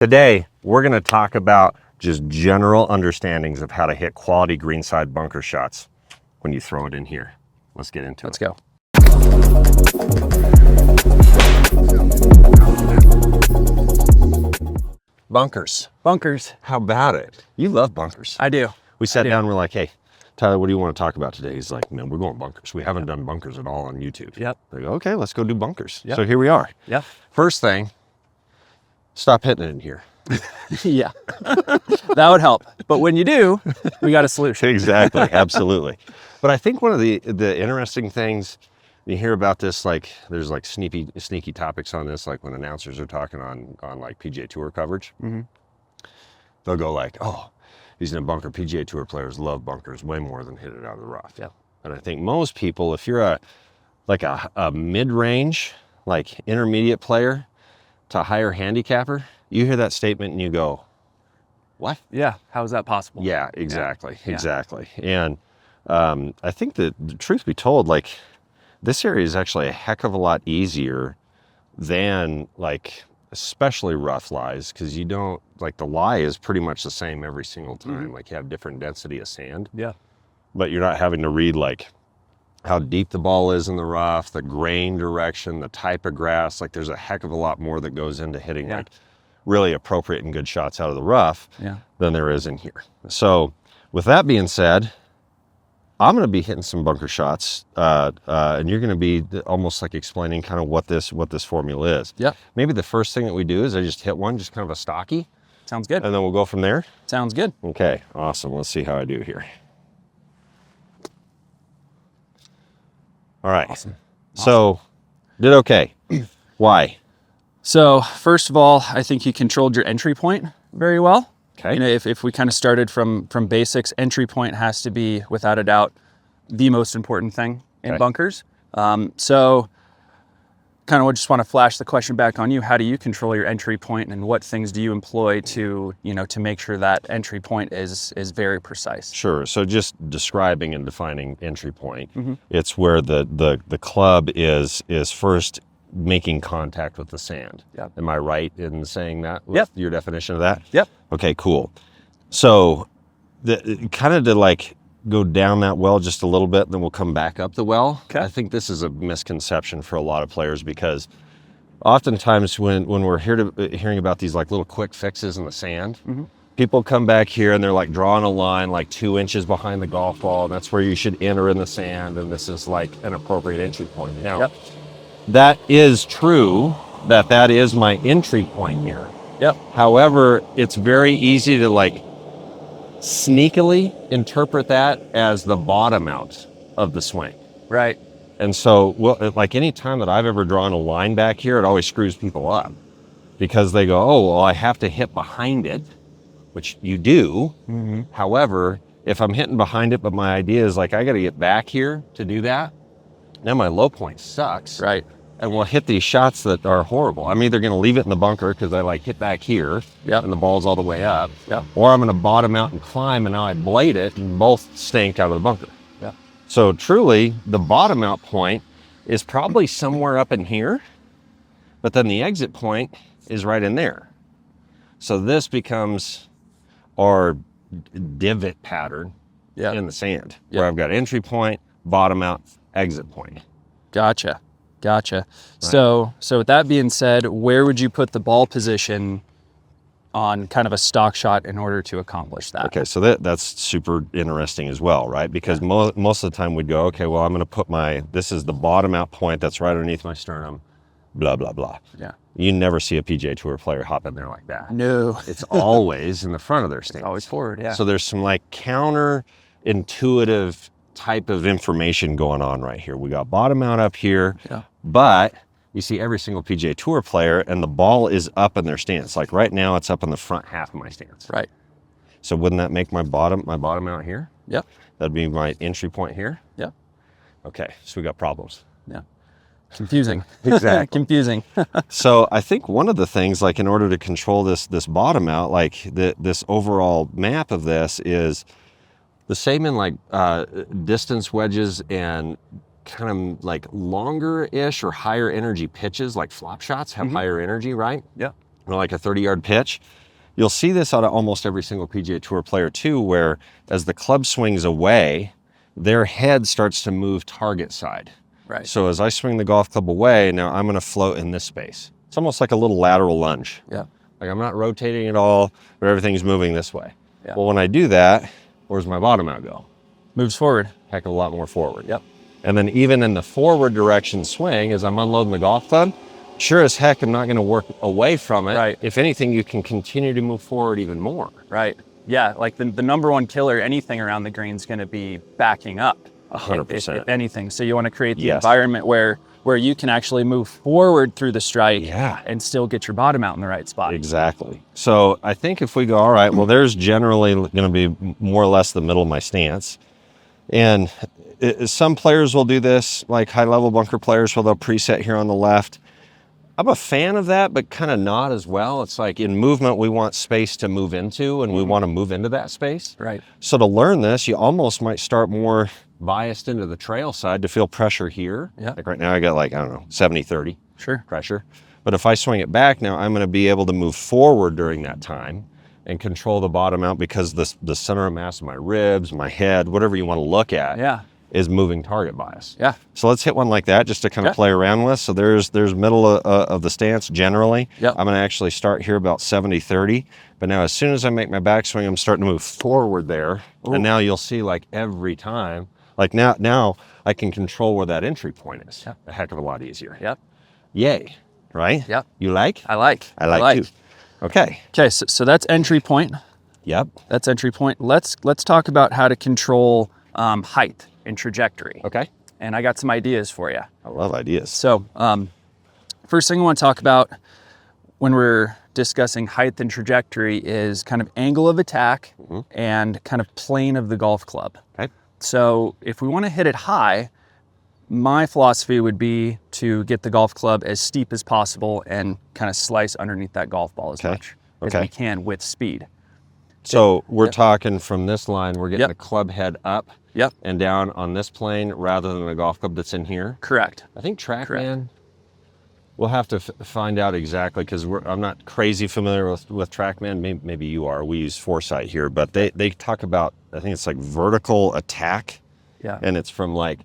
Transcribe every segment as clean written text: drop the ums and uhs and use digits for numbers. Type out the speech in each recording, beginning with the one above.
Today, we're going to talk about just general understandings of how to hit quality greenside bunker shots when you throw it in here. Let's get into it. Let's go. Bunkers. Bunkers. How about it? You love bunkers. I do. We sat down and we're like, hey, Tyler, what do you want to talk about today? He's like, man, we're going bunkers. We haven't done bunkers at all on YouTube. Yep. I go, okay, let's go do bunkers. Yep. So here we are. Yep. First thing, stop hitting it in here. Yeah. That would help. But when you do, we got a solution. Exactly. Absolutely. But I think one of the interesting things you hear about this, like there's like sneaky topics on this, like when announcers are talking on like PGA Tour coverage, they'll go like, oh, he's in a bunker. PGA Tour players love bunkers way more than hit it out of the rough. Yeah. And I think most people, if you're a mid-range, like intermediate player to higher handicapper, you hear that statement and you go, what? Yeah. How is that possible? Yeah, exactly. Yeah. Exactly. And I think that the truth be told, like this area is actually a heck of a lot easier than like, especially rough lies, because you don't, like the lie is pretty much the same every single time. Like you have different density of sand. Yeah. But you're not having to read like how deep the ball is in the rough, the grain direction, the type of grass. Like there's a heck of a lot more that goes into hitting like really appropriate and good shots out of the rough than there is in here. So with that being said, I'm going to be hitting some bunker shots, and you're going to be almost like explaining kind of what this formula is. Yep. Maybe the first thing that we do is I just hit one, just kind of a stocky, Sounds good. and then we'll go from there. Sounds good. Okay, awesome. Let's see how I do here. All right. Awesome. So, did okay. Why? So first of all, I think you controlled your entry point very well. Okay. You know, if we kind of started from basics, entry point has to be, without a doubt, the most important thing in bunkers. So kind of just want to flash the question back on you. How do you control your entry point, and what things do you employ to make sure that entry point is very precise? Sure. So just describing and defining entry point, it's where the club is first making contact with the sand. Yep. Am I right in saying that? With your definition of that? Yep. Okay, cool. So kind of to like go down that well just a little bit, then we'll come back up the well. Okay. I think this is a misconception for a lot of players, because oftentimes when we're hearing about these like little quick fixes in the sand, people come back here and they're like drawing a line like 2 inches behind the golf ball, and that's where you should enter in the sand, and this is like an appropriate entry point. Now, that is true, that is my entry point here. Yep. However, it's very easy to like sneakily interpret that as the bottom out of the swing. Right. And so, like any time that I've ever drawn a line back here, it always screws people up, because they go, oh, well, I have to hit behind it, which you do. However, if I'm hitting behind it, but my idea is like, I got to get back here to do that, now my low point sucks. Right. And we'll hit these shots that are horrible. I'm either going to leave it in the bunker because I like hit back here and the ball's all the way up, or I'm going to bottom out and climb, and now I blade it, and both stink out of the bunker. So truly, the bottom out point is probably somewhere up in here, but then the exit point is right in there. So this becomes our divot pattern in the sand, where I've got entry point, bottom out, exit point. Gotcha. Right. So with that being said, where would you put the ball position on kind of a stock shot in order to accomplish that? Okay, so that's super interesting as well, right? Because most of the time we'd go, okay, well, I'm going to put this is the bottom out point that's right underneath my sternum, blah, blah, blah. Yeah. You never see a PGA Tour player hop in there like that. No. It's always in the front of their stance. Always forward, So there's some like counterintuitive type of information going on right here. We got bottom out up here, but you see every single PGA Tour player and the ball is up in their stance. Like right now it's up in the front half of my stance. Right. So wouldn't that make my bottom out here? Yep. That'd be my entry point here? Yep. Okay, so we got problems. Yeah. Confusing. Exactly. Confusing. So I think one of the things, like in order to control this bottom out, like this overall map of this is the same in like distance wedges and kind of like longer-ish or higher energy pitches, like flop shots have higher energy, right? Yeah. like a 30-yard pitch. You'll see this out of almost every single PGA Tour player too, where as the club swings away, their head starts to move target side. Right. So as I swing the golf club away, now I'm going to float in this space. It's almost like a little lateral lunge. Yeah. Like I'm not rotating at all, but everything's moving this way. Yeah. Well, when I do that, where's my bottom out go? Moves forward. Heck of a lot more forward. Yep. And then even in the forward direction swing, as I'm unloading the golf club, sure as heck, I'm not going to work away from it. Right. If anything, you can continue to move forward even more. Right. Yeah. Like the number one killer, anything around the green is going to be backing up. 100%. If anything. So you want to create the Yes. environment where you can actually move forward through the strike Yeah. and still get your bottom out in the right spot. Exactly. So I think if we go, all right, well, there's generally going to be more or less the middle of my stance. And some players will do this, like high-level bunker players, where they'll preset here on the left. I'm a fan of that, but kind of not as well. It's like in movement, we want space to move into, and we want to move into that space. Right. So to learn this, you almost might start more biased into the trail side to feel pressure here. Yeah. Like right now, I got like, I don't know, 70-30 Sure. pressure. But if I swing it back now, I'm going to be able to move forward during that time and control the bottom out because the center of mass of my ribs, my head, whatever you want to look at, Yeah. is moving target bias. Yeah. So let's hit one like that just to kind of Yeah. play around with. So there's middle of the stance generally. Yep. I'm going to actually start here about 70-30. But now as soon as I make my backswing, I'm starting to move forward there. Ooh. And now you'll see like every time, like now I can control where that entry point is. Yep. A heck of a lot easier. Yep. Yay. Right? Yep. You like? I like. I like too. Okay. Okay. So that's entry point. Yep. That's entry point. Let's talk about how to control height and trajectory. Okay. And I got some ideas for you. I love ideas. So first thing I want to talk about when we're discussing height and trajectory is kind of angle of attack and kind of plane of the golf club. Okay. So if we want to hit it high, my philosophy would be to get the golf club as steep as possible and kind of slice underneath that golf ball as Okay. much as Okay. we can with speed. So we're Yep. talking from this line, we're getting Yep. the club head up Yep. and down on this plane rather than the golf club that's in here. Correct. I think TrackMan, we'll have to find out exactly because I'm not crazy familiar with TrackMan. Maybe you are. We use Foresight here, but they talk about, I think it's like vertical attack, Yeah. and it's from like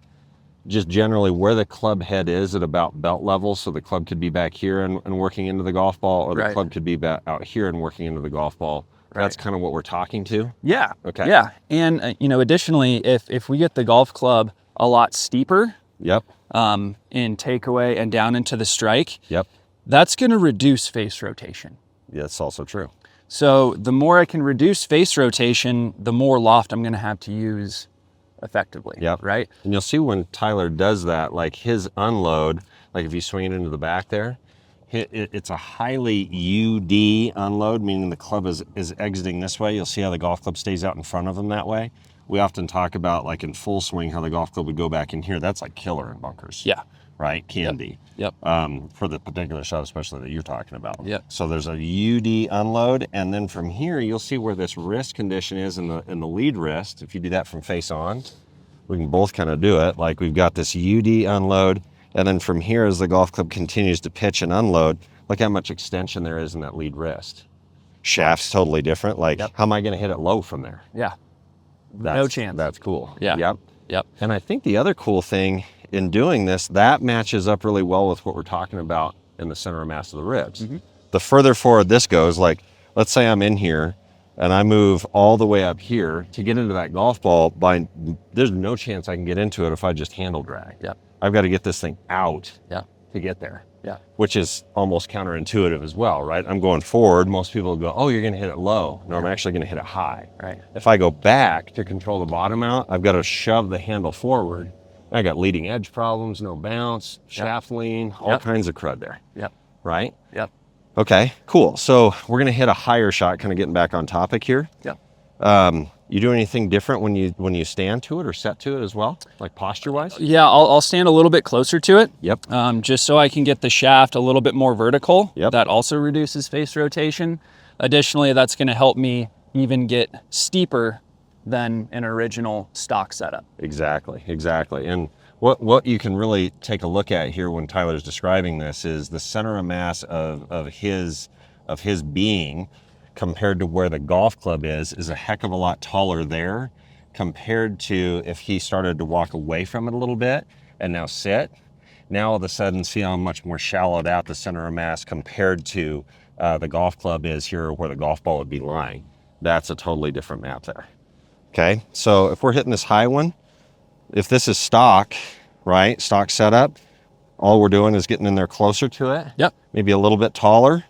just generally where the club head is at about belt level. So the club could be back here and working into the golf ball, or the Right. club could be back out here and working into the golf ball. That's Right. kind of what we're talking to. Yeah. Okay. Yeah. And additionally, if we get the golf club a lot steeper Yep. in takeaway and down into the strike, Yep. that's going to reduce face rotation. Yeah, that's also true. So the more I can reduce face rotation, the more loft I'm going to have to use effectively. Yep. Right. And you'll see when Tyler does that, like his unload, like if you swing it into the back there, it's a highly UD unload, meaning the club is exiting this way. You'll see how the golf club stays out in front of him that way. We often talk about like in full swing, how the golf club would go back in here. That's like killer in bunkers. Yeah. Right? Can be. Yep. For the particular shot, especially that you're talking about. Yep. So there's a UD unload, and then from here you'll see where this wrist condition is in the lead wrist. If you do that from face on, we can both kind of do it. Like we've got this UD unload, and then from here as the golf club continues to pitch and unload, look how much extension there is in that lead wrist. Shaft's totally different. Like Yep. how am I going to hit it low from there? Yeah. That's, No chance. That's cool. Yeah. Yep. Yep. And I think the other cool thing in doing this, that matches up really well with what we're talking about in the center of mass of the ribs. Mm-hmm. The further forward this goes, like let's say I'm in here and I move all the way up here to get into that golf ball, there's no chance I can get into it if I just handle drag. Yep. I've got to get this thing out Yeah. to get there, Yeah. which is almost counterintuitive as well, right? I'm going forward. Most people go, oh, you're going to hit it low. No, I'm actually going to hit it high. Right. If I go back to control the bottom out, I've got to shove the handle forward. I got leading edge problems, no bounce, shaft lean, all Yep. kinds of crud there, Yep. right? Yep. Okay, cool. So we're going to hit a higher shot, kind of getting back on topic here. Yep. You do anything different when you stand to it or set to it as well, like posture-wise? Yeah, I'll stand a little bit closer to it. Yep. Just so I can get the shaft a little bit more vertical. Yep. That also reduces face rotation. Additionally, that's going to help me even get steeper than an original stock setup. Exactly. And what you can really take a look at here when Tyler's describing this is the center of mass of his of his being compared to where the golf club is a heck of a lot taller there compared to if he started to walk away from it a little bit and now sit. Now all of a sudden, see how much more shallowed out the center of mass compared to the golf club is here where the golf ball would be lying. That's a totally different map there. Okay, so if we're hitting this high one, if this is stock, right, stock setup, all we're doing is getting in there closer to it. Yep. Maybe a little bit taller,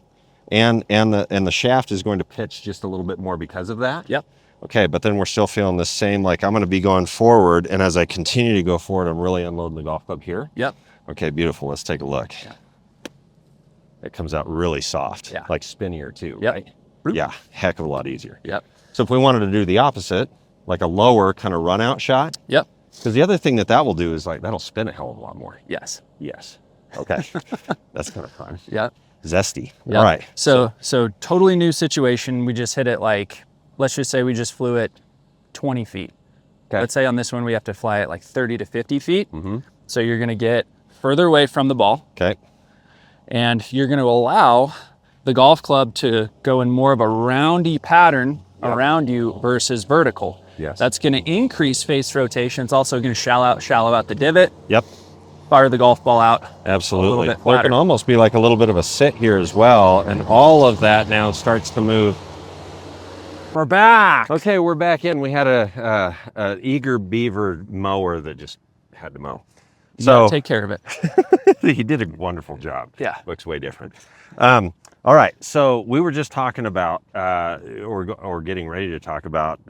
and the shaft is going to pitch just a little bit more because of that. Yep. Okay, but then we're still feeling the same, like I'm going to be going forward, and as I continue to go forward, I'm really unloading the golf club here. Yep. Okay, beautiful. Let's take a look. Yeah. It comes out really soft, Yeah. like spinnier too, Yep. right? Yeah, heck of a lot easier. Yep. So if we wanted to do the opposite, like a lower kind of run out shot, Yep. because the other thing that will do is like that'll spin a hell of a lot more. Yes. Yes. Okay. That's kind of fun. Yep. Zesty. Yep. All right. So totally new situation. We just hit it like, let's just say we just flew it 20 feet. Okay. Let's say on this one we have to fly it like 30 to 50 feet. Mm-hmm. So you're going to get further away from the ball, Okay. and you're going to allow the golf club to go in more of a roundy pattern around you versus vertical. Yes. That's going to increase face rotation. It's also going to shallow out the divot, Yep. fire the golf ball out. Absolutely. bit There flatter. can almost be like a little bit of a sit here as well, and all of that now starts to move. We're back. Okay, we're back in. We had a eager beaver mower that just had to mow. So Take care of it. he did a wonderful job. Yeah. Looks way different. All right. So we were just talking about, or getting ready to talk about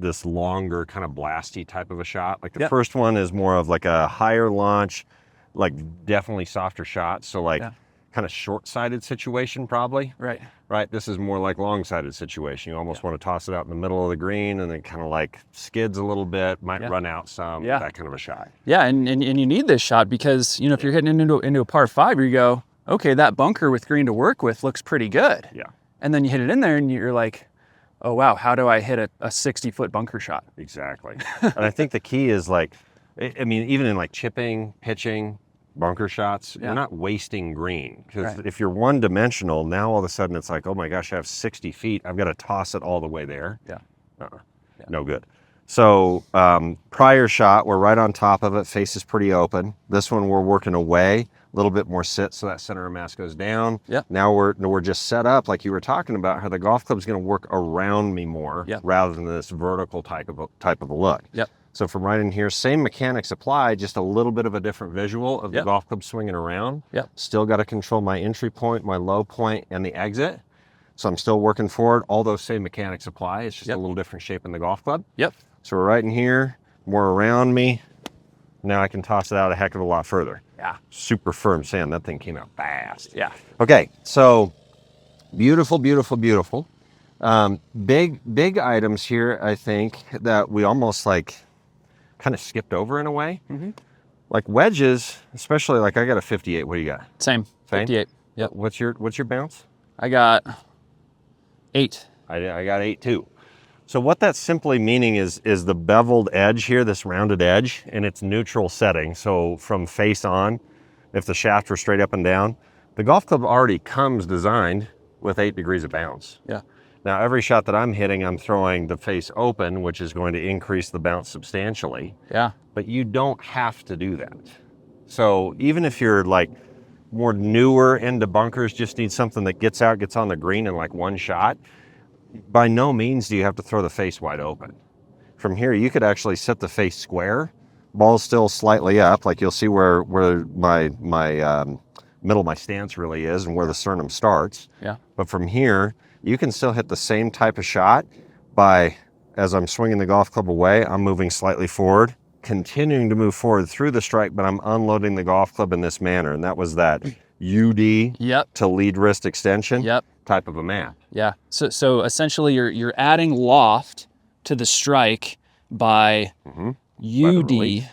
this longer kind of blasty type of a shot. Like the Yep. first one is more of like a higher launch, like definitely softer shot. So like Yeah. kind of short-sided situation probably. Right. Right. This is more like long-sided situation. You almost want to toss it out in the middle of the green and then kind of like skids a little bit, might Yeah. run out some, Yeah. that kind of a shot. Yeah, and you need this shot because, if you're hitting into a par 5, you go, okay, that bunker with green to work with looks pretty good. Yeah. And then you hit it in there and you're like, oh, wow, how do I hit a 60-foot bunker shot? Exactly. And I think the key is like, I mean, even in like chipping, pitching, bunker shots, Yeah. you're not wasting green. Because Right. if you're one dimensional, now all of a sudden it's like, oh my gosh, I have 60 feet. I've got to toss it all the way there. Yeah. Yeah. No good. So prior shot, we're right on top of it. Face is pretty open. This one we're working away, a little bit more sit so that center of mass goes down. Yep. Now we're just set up like you were talking about how the golf club's going to work around me more Yep. rather than this vertical type of a look. Yep. So from right in here, same mechanics apply, just a little bit of a different visual of the Yep. golf club swinging around. Yep. Still got to control my entry point, my low point, and the exit. So I'm still working forward. All those same mechanics apply. It's just Yep. a little different shape in the golf club. Yep. So we're right in here, more around me. Now I can toss it out a heck of a lot further. Yeah. Super firm sand. That thing came out fast. Yeah. Okay, so beautiful, beautiful, beautiful. Big items here, I think, that we almost like kind of skipped over in a way. Mm-hmm. Like wedges, especially like I got a 58. What do you got? Same. Same? 58. Yep. What's your bounce? I got 8. I got 8 too. So what that's simply meaning is the beveled edge here, this rounded edge, in its neutral setting. So from face on, if the shaft were straight up and down, the golf club already comes designed with 8 degrees of bounce. Yeah. Now every shot that I'm hitting, I'm throwing the face open, which is going to increase the bounce substantially. Yeah. But you don't have to do that. So even if you're like more newer into bunkers, just need something that gets on the green in like one shot, by no means do you have to throw the face wide open. From here, you could actually set the face square, ball's still slightly up, like you'll see where my middle of my stance really is and where the sternum starts. Yeah. But from here, you can still hit the same type of shot by, as I'm swinging the golf club away, I'm moving slightly forward, continuing to move forward through the strike, but I'm unloading the golf club in this manner. And that was that UD Yep. to lead wrist extension Yep. type of a map. Yeah. So essentially you're adding loft to the strike by UD release.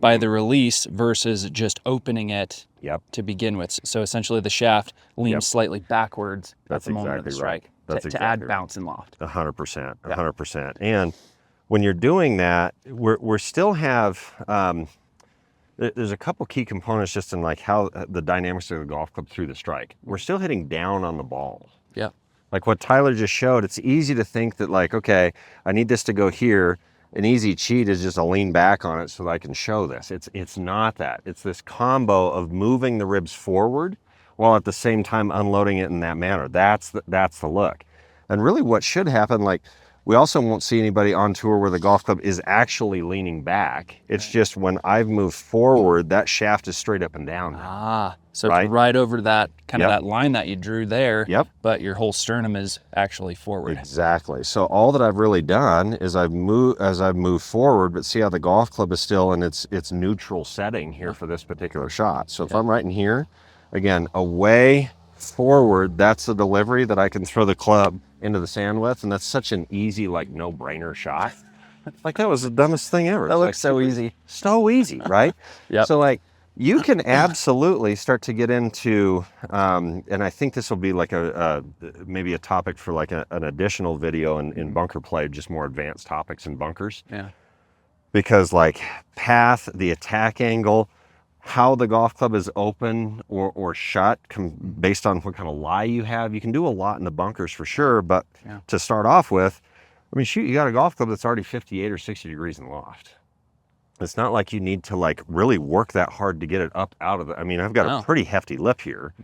by the release versus just opening it Yep. to begin with. So essentially the shaft leans Yep. slightly backwards That's at the moment of the exactly right. strike That's to exactly add right. bounce and loft. 100%, Yeah. 100%. And when you're doing that, we're still have, there's a couple key components just in like how the dynamics of the golf club through the strike. We're still hitting down on the ball. Yeah. Like what Tyler just showed, it's easy to think that like, okay, I need this to go here. An easy cheat is just to lean back on it so that I can show this. It's not that. It's this combo of moving the ribs forward while at the same time unloading it in that manner. That's the look. And really what should happen, like we also won't see anybody on tour where the golf club is actually leaning back. It's just when I've moved forward, that shaft is straight up and down. So Right? it's right over that kind Yep. of that line that you drew there. Yep. But your whole sternum is actually forward. Exactly. So all that I've really done is I've moved forward, but see how the golf club is still in its neutral setting here for this particular shot. So if I'm right in here, again, away, forward, that's the delivery that I can throw the club into the sand with, and that's such an easy, like, no-brainer shot. Like that was the dumbest thing ever. That It's looks like, so easy. so easy, right? Yep. So like you can absolutely start to get into, and I think this will be like maybe a topic for like an additional video in bunker play, just more advanced topics in bunkers. Yeah. Because like path, the attack angle, how the golf club is open or shut based on what kind of lie you have. You can do a lot in the bunkers for sure, but to start off with, I mean, shoot, you got a golf club that's already 58 or 60 degrees in the loft. It's not like you need to like really work that hard to get it up out of the, I mean, I've got a pretty hefty lip here,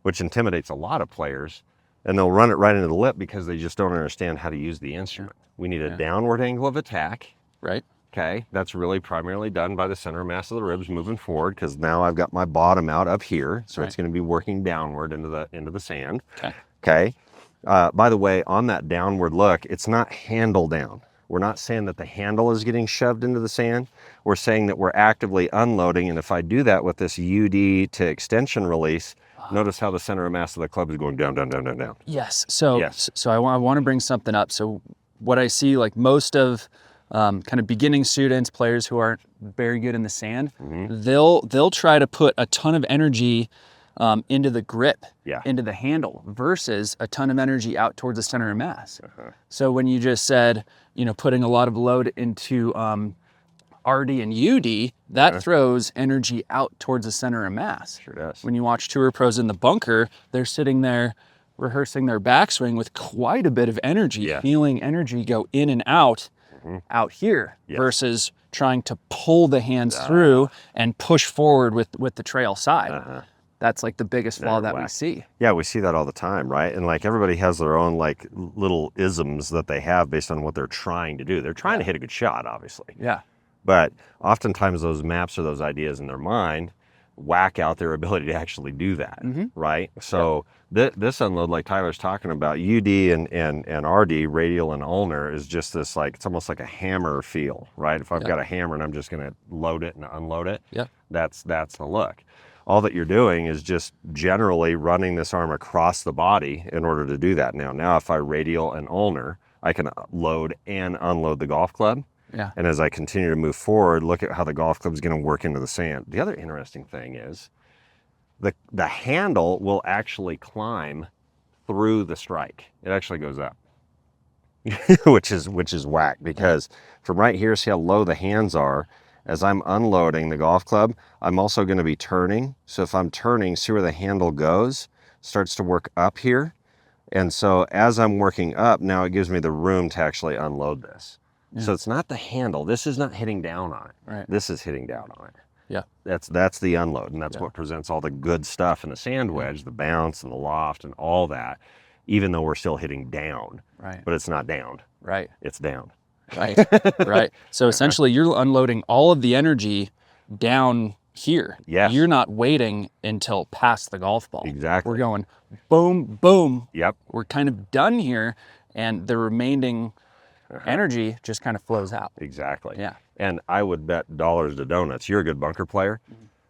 which intimidates a lot of players, and they'll run it right into the lip because they just don't understand how to use the instrument. We need a downward angle of attack. Right. Okay, that's really primarily done by the center mass of the ribs moving forward, because now I've got my bottom out up here, so it's going to be working downward into the sand. Okay. By the way, on that downward look, it's not handle down. We're not saying that the handle is getting shoved into the sand. We're saying that we're actively unloading, and if I do that with this UD to extension release, notice how the center of mass of the club is going down, down, down, down, down. Yes. So I want to bring something up. So what I see, like most of kind of beginning students, players who aren't very good in the sand, they'll try to put a ton of energy into the grip, into the handle, versus a ton of energy out towards the center of mass. So when you just said, putting a lot of load into RD and UD, that throws energy out towards the center of mass. Sure does. When you watch tour pros in the bunker, they're sitting there rehearsing their backswing with quite a bit of energy, feeling energy go in and out here, versus trying to pull the hands through and push forward with the trail side. That's like the biggest flaw that we see. Yeah, we see that all the time, right? And like everybody has their own like little isms that they have based on what they're trying to do. They're trying to hit a good shot, obviously. Yeah. But oftentimes those maps or those ideas in their mind whack out their ability to actually do that, right? So this unload, like Tyler's talking about, UD and RD, radial and ulnar, is just this like, it's almost like a hammer feel, right? If I've got a hammer and I'm just gonna load it and unload it, that's the look. All that you're doing is just generally running this arm across the body in order to do that. Now if I radial and ulnar, I can load and unload the golf club. And as I continue to move forward, look at how the golf club is going to work into the sand. The other interesting thing is the handle will actually climb through the strike. It actually goes up, which is whack, because from right here, see how low the hands are. As I'm unloading the golf club, I'm also going to be turning. So if I'm turning, see where the handle goes, starts to work up here. And so as I'm working up, now it gives me the room to actually unload this. So it's not the handle. This is not hitting down on it. Right. This is hitting down on it. That's the unload, and that's what presents all the good stuff in the sand wedge, the bounce and the loft and all that, even though we're still hitting down. But it's not down. It's down. Right. So essentially you're unloading all of the energy down here. You're not waiting until past the golf ball. Exactly. We're going boom, boom. We're kind of done here, and the remaining energy just kind of flows out. Exactly. And I would bet dollars to donuts, you're a good bunker player.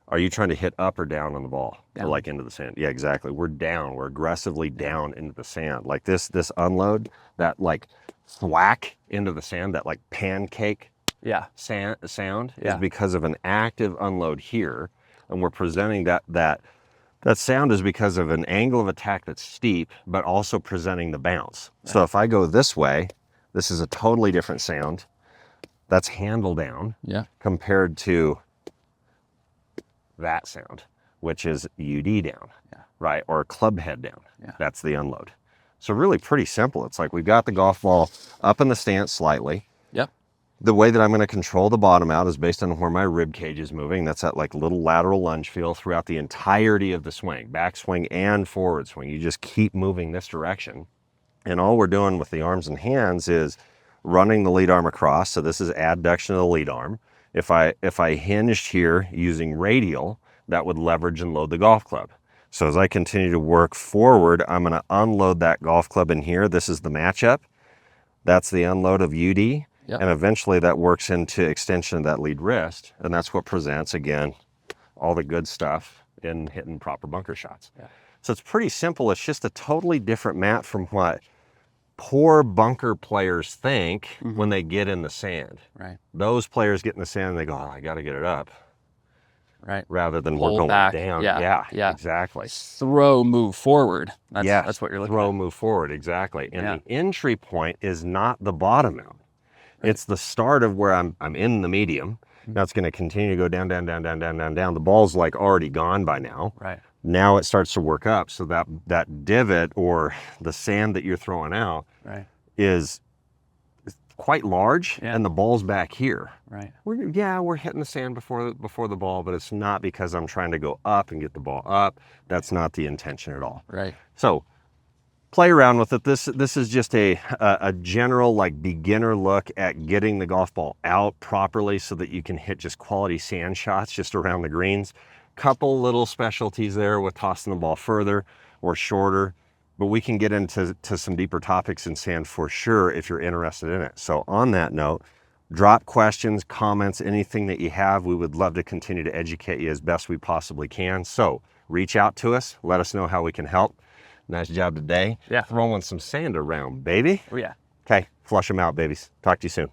Are you trying to hit up or down on the ball? Or like into the sand? Yeah, exactly. We're down. We're aggressively down into the sand. Like this unload, that like thwack into the sand, that like pancake sound is because of an active unload here. And we're presenting that sound is because of an angle of attack that's steep, but also presenting the bounce. So if I go this way, this is a totally different sound. That's handle down compared to that sound, which is UD down, right? Or club head down. That's the unload. So really pretty simple. It's like we've got the golf ball up in the stance slightly. Yep. The way that I'm going to control the bottom out is based on where my rib cage is moving. That's that like little lateral lunge feel throughout the entirety of the swing, back swing and forward swing. You just keep moving this direction. And all we're doing with the arms and hands is running the lead arm across. So this is adduction of the lead arm. If I hinged here using radial, that would leverage and load the golf club. So as I continue to work forward, I'm going to unload that golf club in here. This is the matchup. That's the unload of UD. Yep. And eventually that works into extension of that lead wrist. And that's what presents, again, all the good stuff in hitting proper bunker shots. Yeah. So it's pretty simple. It's just a totally different mat from what poor bunker players think when they get in the sand. Right. Those players get in the sand and they go, oh, I got to get it up. Right. Rather than Pull we're going back. down. Yeah. Exactly. Throw, move forward. That's what you're looking Throw, at. move forward. Exactly. And Yeah. the entry point is not the bottom out. It's the start of where I'm in the medium. Now it's going to continue to go down, down, down, down, down, down, down. The ball's like already gone by now. Right. Now it starts to work up. So that divot or the sand that you're throwing out Right. is quite large, Yeah. and the ball's back here. Right. We're hitting the sand before the ball, but it's not because I'm trying to go up and get the ball up. That's not the intention at all. Right. So play around with it. This is just a general like beginner look at getting the golf ball out properly so that you can hit just quality sand shots just around the greens. Couple little specialties there with tossing the ball further or shorter, but we can get into some deeper topics in sand for sure if you're interested in it. So on that note, drop questions, comments, anything that you have. We would love to continue to educate you as best we possibly can. So reach out to us. Let us know how we can help. Nice job today. Yeah. Throwing some sand around, baby. Oh, yeah. Okay, flush them out, babies. Talk to you soon.